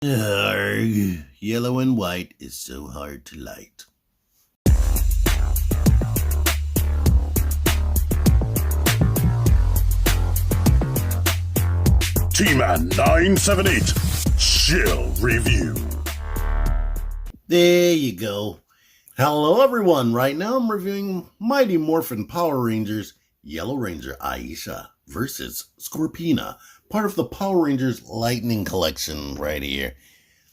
Arrgh, yellow and white is so hard to light. T-Man 978 Chill Review. There you go. Hello everyone, right now I'm reviewing Mighty Morphin Power Rangers Yellow Ranger Aisha versus Scorpina, part of the Power Rangers Lightning Collection right here.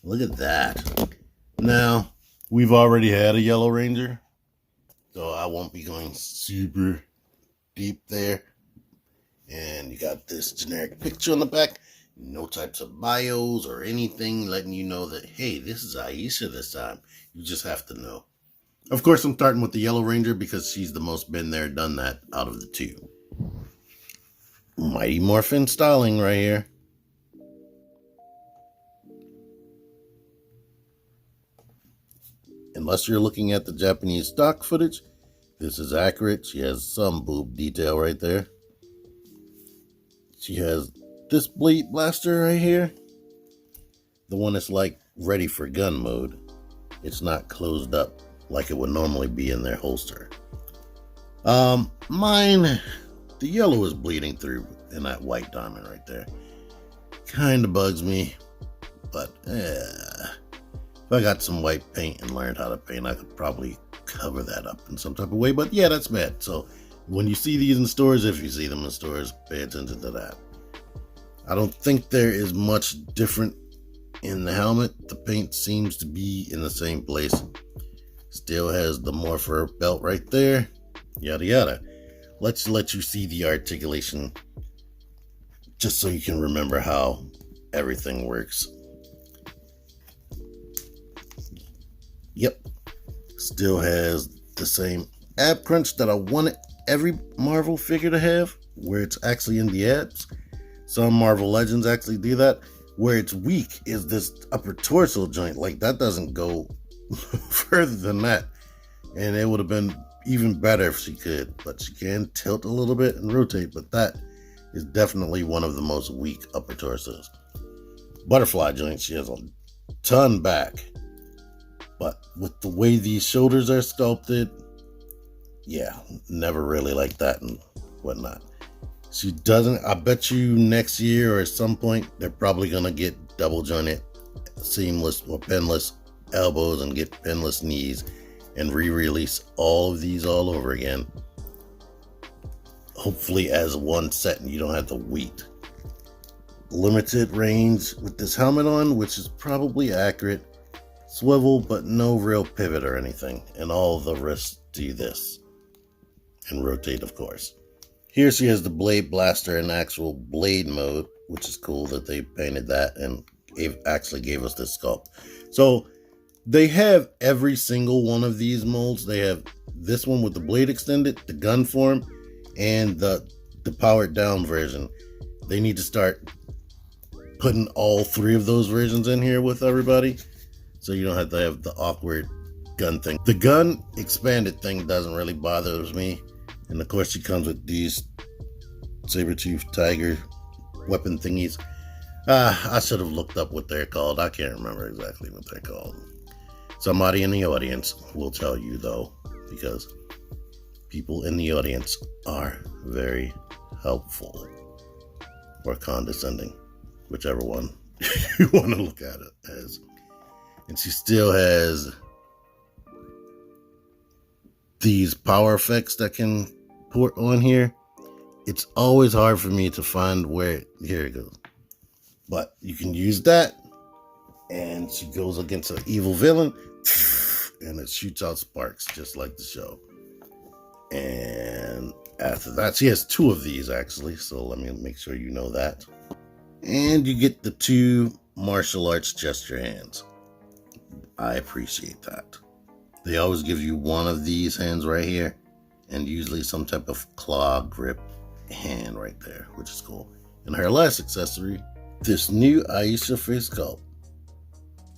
Look at that. Now, we've already had a Yellow Ranger, so I won't be going super deep there. And you got this generic picture on the back. No types of bios or anything letting you know that, hey, this is Aisha this time. You just have to know. Of course, I'm starting with the Yellow Ranger because she's the most been there, done that out of the two. Mighty Morphin styling right here. Unless you're looking at the Japanese stock footage, this is accurate. She has some boob detail right there. She has this blade blaster right here. The one that's like ready for gun mode. It's not closed up like it would normally be in their holster. Mine, the yellow is bleeding through in that white diamond right there. Kind of bugs me, but if I got some white paint and learned how to paint, I could probably cover that up in some type of way. But yeah, that's bad. So when you see these in stores, if you see them in stores, pay attention to that. I don't think there is much different in the helmet. The paint seems to be in the same place. Still has the Morpher belt right there. Yada yada. Let's let you see the articulation just so you can remember how everything works. Yep. Still has the same ab crunch that I wanted every Marvel figure to have, where it's actually in the abs. Some Marvel Legends actually do that. Where it's weak is this upper torso joint. Like, that doesn't go further than that. And it would have been even better if she could. But she can tilt a little bit and rotate. But that is definitely one of the most weak upper torsos. Butterfly joint, she has a ton back. But with the way these shoulders are sculpted, yeah, never really like that and whatnot. She doesn't, I bet you next year or at some point, they're probably going to get double jointed, seamless or pinless elbows and get pinless knees and re-release all of these all over again. Hopefully as one set and you don't have to wait. Limited range with this helmet on, which is probably accurate. Swivel, but no real pivot or anything. And all the wrists do this. And rotate, of course. Here she has the blade blaster in actual blade mode, which is cool that they painted that and actually gave us this sculpt. So they have every single one of these molds. They have this one with the blade extended, the gun form, and the powered down version. They need to start putting all three of those versions in here with everybody, so you don't have to have the awkward gun thing. The gun expanded thing doesn't really bother me. And of course she comes with these saber-tooth tiger weapon thingies. I should have looked up what they're called. I can't remember exactly what they're called. Somebody in the audience will tell you though, because people in the audience are very helpful or condescending, whichever one you want to look at it as. And she still has these power effects that can port on here. It's always hard for me to find where, here it goes. But you can use that, and she goes against an evil villain, and it shoots out sparks, just like the show. And after that, she has two of these actually, so let me make sure you know that. And you get the two martial arts gesture hands. I appreciate that. They always give you one of these hands right here, and usually some type of claw grip hand right there, which is cool. And her last accessory, this new Aisha face sculpt.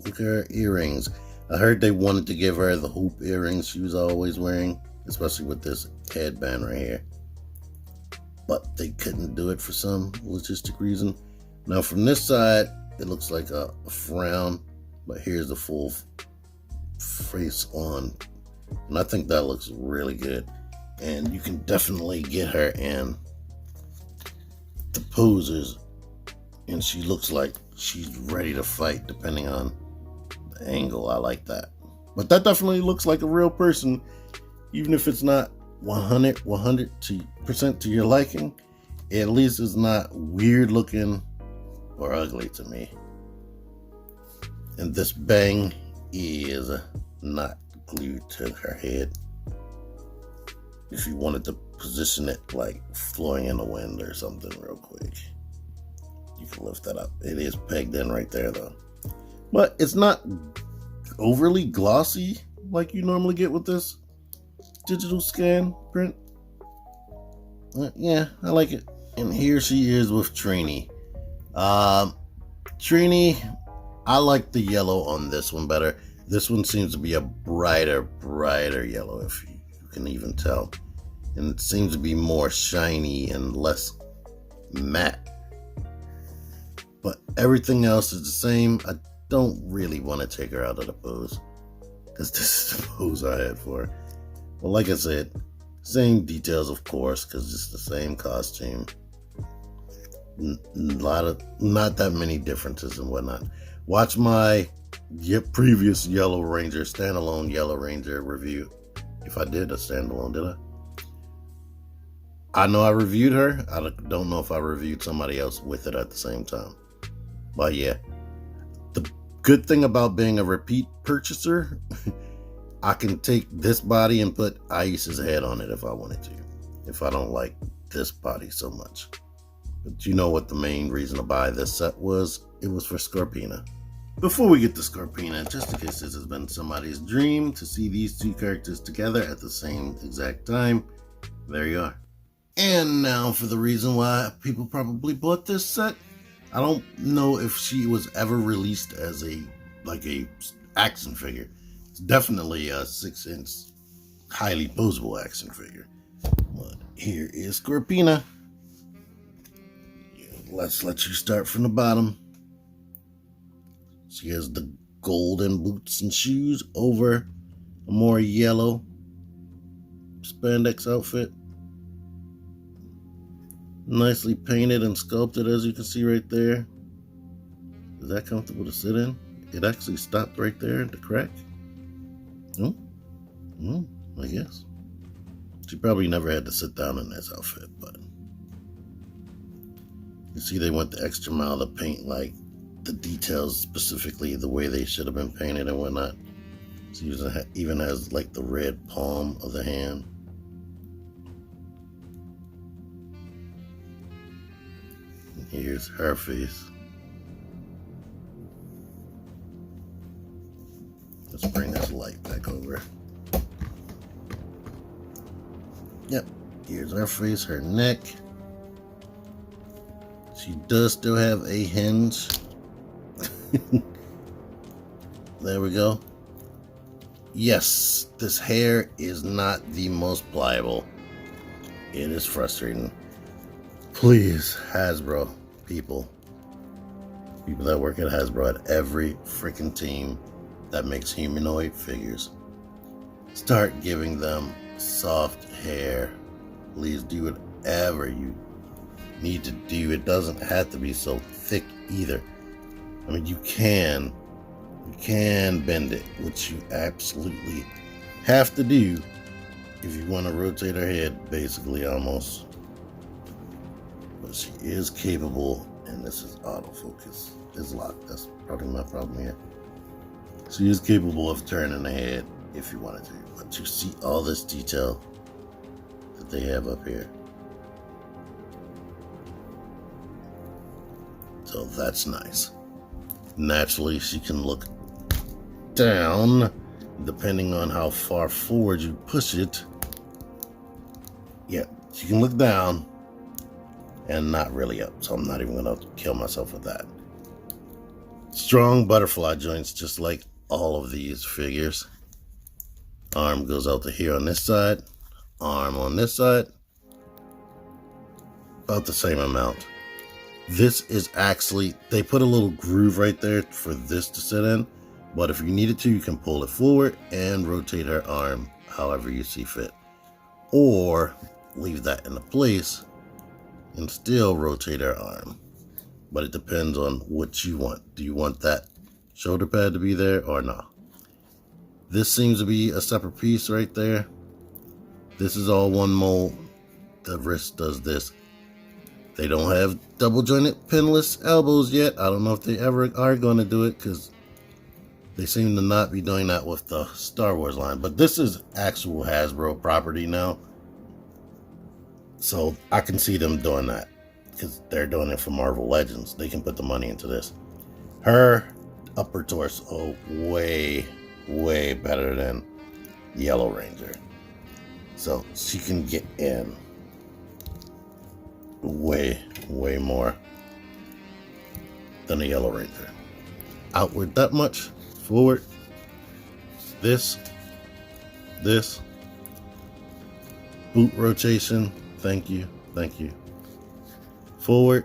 Look at her earrings. I heard they wanted to give her the hoop earrings she was always wearing, especially with this headband right here. But they couldn't do it for some logistic reason. Now from this side, it looks like a frown, but here's the full face on. And I think that looks really good. And you can definitely get her in the poses, and she looks like she's ready to fight depending on the angle. I like that. But that definitely looks like a real person, even if it's not 100% to your liking. At least it's not weird looking or ugly to me. And this bang is not glued to her head. If you wanted to position it like flowing in the wind or something real quick, you can lift that up. It is pegged in right there though. But it's not overly glossy like you normally get with this digital scan print. Yeah, I like it. And here she is with Trini. Trini, I like the yellow on this one better. This one seems to be a brighter yellow, if you can even tell. And it seems to be more shiny and less matte. But everything else is the same. I don't really want to take her out of the pose, because this is the pose I had for her. Well, like I said, same details, of course, because it's the same costume. Not that many differences and whatnot. Watch my previous Yellow Ranger, standalone Yellow Ranger review. If I did a standalone, did I? I know I reviewed her. I don't know if I reviewed somebody else with it at the same time. But yeah, the good thing about being a repeat purchaser, I can take this body and put Aisha's head on it if I wanted to, if I don't like this body so much. But you know what the main reason to buy this set was? It was for Scorpina. Before we get to Scorpina, just in case this has been somebody's dream to see these two characters together at the same exact time, there you are. And now for the reason why people probably bought this set. I don't know if she was ever released as a action figure. It's definitely a 6-inch highly posable action figure. But here is Scorpina. Let's let you start from the bottom. She has the golden boots and shoes over a more yellow spandex outfit. Nicely painted and sculpted, as you can see right there. Is that comfortable to sit in? It actually stopped right there at the crack. I guess. She probably never had to sit down in this outfit, but you see they went the extra mile to paint like the details specifically the way they should have been painted and whatnot. She even has like the red palm of the hand. And here's her face. Let's bring this light back over. Yep, here's her face, her neck. She does still have a hinge. There we go. Yes, this hair is not the most pliable. It is frustrating. Please, Hasbro, people that work at Hasbro, at every freaking team that makes humanoid figures, start giving them soft hair. Please do whatever you need to do. It doesn't have to be so thick either. I mean, you can bend it, which you absolutely have to do if you want to rotate her head, basically, almost. But she is capable, and this is autofocus. It's locked. That's probably my problem here. She is capable of turning the head if you wanted to, but you see all this detail that they have up here. So that's nice. Naturally, she can look down, depending on how far forward you push it. Yeah, she can look down and not really up, so I'm not even gonna kill myself with that. Strong butterfly joints, just like all of these figures. Arm goes out to here on this side, arm on this side, about the same amount. This is actually, they put a little groove right there for this to sit in, but if you needed to, you can pull it forward and rotate her arm however you see fit, or leave that in place and still rotate her arm. But it depends on what you want. Do you want that shoulder pad to be there or not? This seems to be a separate piece right there. This is all one mold. The wrist does this. They don't have double jointed pinless elbows yet. I don't know if they ever are going to do it, because they seem to not be doing that with the Star Wars line. But this is actual Hasbro property now, so I can see them doing that, because they're doing it for Marvel Legends. They can put the money into this. Her upper torso, way better than Yellow Ranger. So she can get in way more than a Yellow Ranger. Outward that much, forward, this, boot rotation, thank you, forward,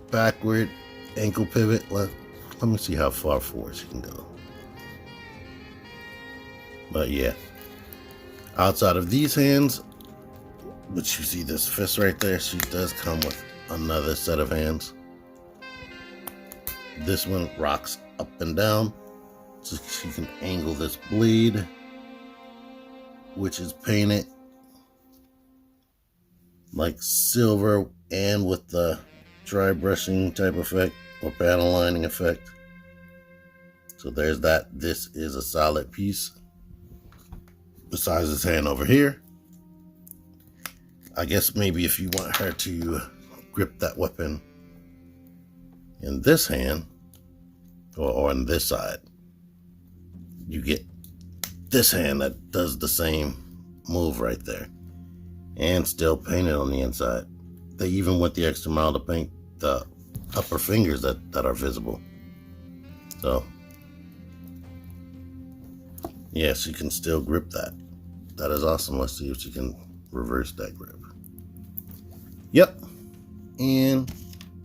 backward, ankle pivot. Let me see how far forward she can go. But yeah, outside of these hands, but you see this fist right there, she does come with another set of hands. This one rocks up and down, so she can angle this blade, which is painted like silver and with the dry brushing type effect or panel lining effect. So there's that. This is a solid piece. Besides this hand over here, I guess maybe if you want her to grip that weapon in this hand or on this side, you get this hand that does the same move right there, and still painted on the inside. They even went the extra mile to paint the upper fingers that are visible. So yeah, she can still grip that. That is awesome. Let's see if she can reverse that grip. Yep. And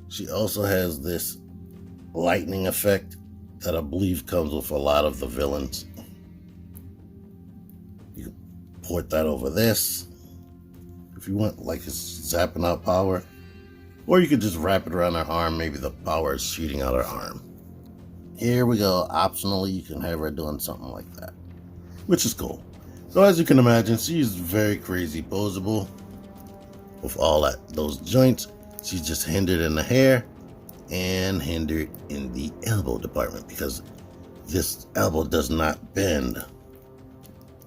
she also has this lightning effect that I believe comes with a lot of the villains. You can port that over this if you want, like it's zapping out power. Or you could just wrap it around her arm. Maybe the power is shooting out her arm. Here we go. Optionally, you can have her doing something like that, which is cool. So as you can imagine, she's very crazy posable with all those joints. She's just hindered in the hair and hindered in the elbow department, because this elbow does not bend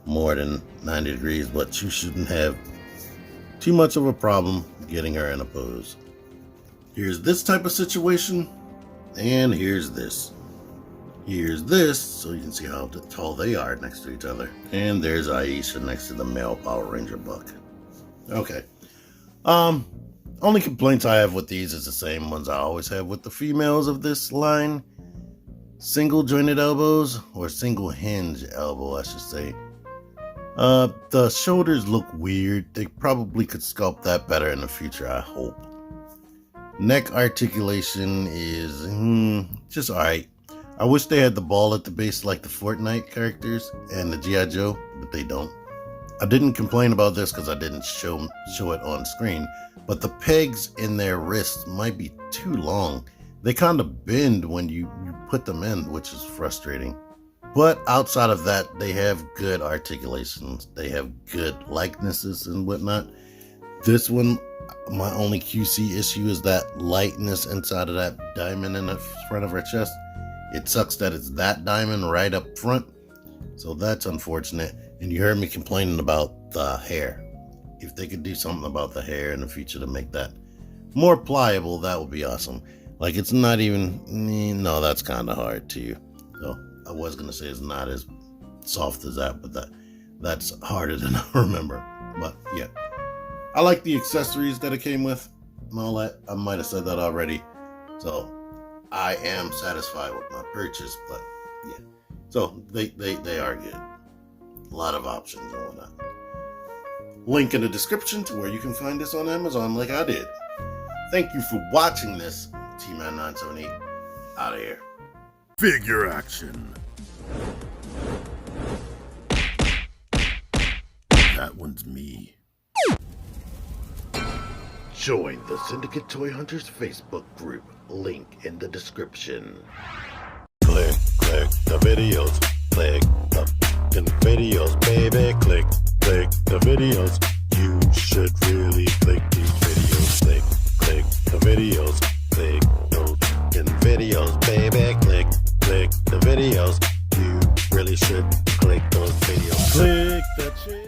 more than 90 degrees, but you shouldn't have too much of a problem getting her in a pose. Here's this type of situation, and here's this. Here's this, so you can see how tall they are next to each other. And there's Aisha next to the male Power Ranger buck. Okay. Only complaints I have with these is the same ones I always have with the females of this line. Single jointed elbows, or single hinge elbow, I should say. The shoulders look weird. They probably could sculpt that better in the future, I hope. Neck articulation is just alright. I wish they had the ball at the base like the Fortnite characters and the G.I. Joe, but they don't. I didn't complain about this because I didn't show it on screen, but the pegs in their wrists might be too long. They kind of bend when you put them in, which is frustrating. But outside of that, they have good articulations. They have good likenesses and whatnot. This one, my only QC issue is that lightness inside of that diamond in the front of her chest. It sucks that it's that diamond right up front, so that's unfortunate. And you heard me complaining about the hair. If they could do something about the hair in the future to make that more pliable, that would be awesome. Like, it's not even, no, that's kind of hard too. So I was going to say it's not as soft as that, but that's harder than I remember. But yeah, I like the accessories that it came with and all that. I might have said that already. So I am satisfied with my purchase, but yeah. So they are good. A lot of options and whatnot. Link in the description to where you can find this on Amazon like I did. Thank you for watching this. T-Man 978 out of here. Figure action. That one's me. Join the Syndicate Toy Hunters Facebook group. Link in the description. Click the videos. Click the fucking videos, baby. Click the videos. You should really click these videos. Click the videos. Click those fucking videos, baby. Click the videos. You really should